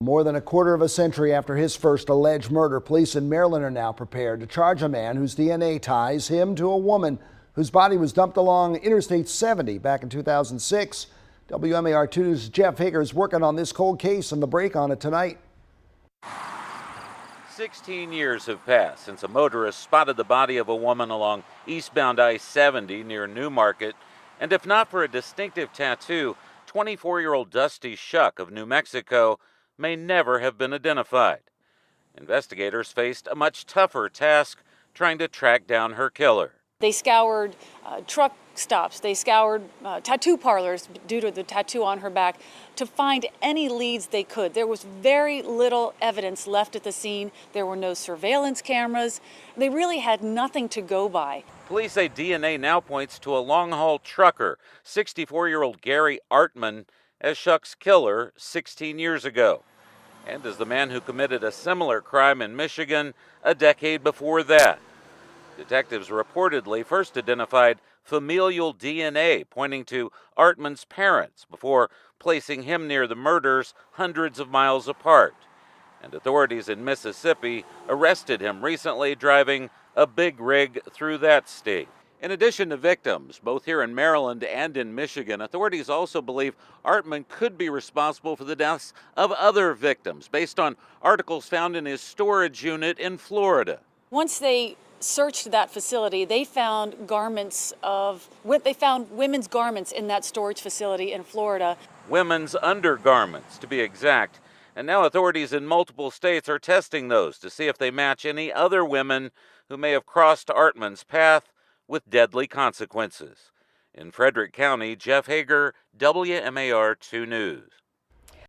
More than a quarter of a century after his first alleged murder, police in Maryland are now prepared to charge a man whose DNA ties him to a woman whose body was dumped along Interstate 70 back in 2006. WMAR 2's Jeff Hager is working on this cold case and the break on it tonight. 16 years have passed since a motorist spotted the body of a woman along eastbound I-70 near Newmarket. And if not for a distinctive tattoo, 24-year-old Dusty Shuck of New Mexico may never have been identified. Investigators faced a much tougher task trying to track down her killer. They scoured truck stops, they scoured tattoo parlors due to the tattoo on her back to find any leads they could. There was very little evidence left at the scene. There were no surveillance cameras. They really had nothing to go by. Police say DNA now points to a long-haul trucker, 64-year-old Gary Artman, as Shuck's killer 16 years ago, and as the man who committed a similar crime in Michigan a decade before that. Detectives reportedly first identified familial DNA pointing to Artman's parents before placing him near the murders hundreds of miles apart. And authorities in Mississippi arrested him recently driving a big rig through that state. In addition to victims, both here in Maryland and in Michigan, authorities also believe Artman could be responsible for the deaths of other victims based on articles found in his storage unit in Florida. Once they searched that facility, they found women's garments in that storage facility in Florida. Women's undergarments, to be exact. And now authorities in multiple states are testing those to see if they match any other women who may have crossed Artman's path with deadly consequences. In Frederick County, Jeff Hager, WMAR 2 News.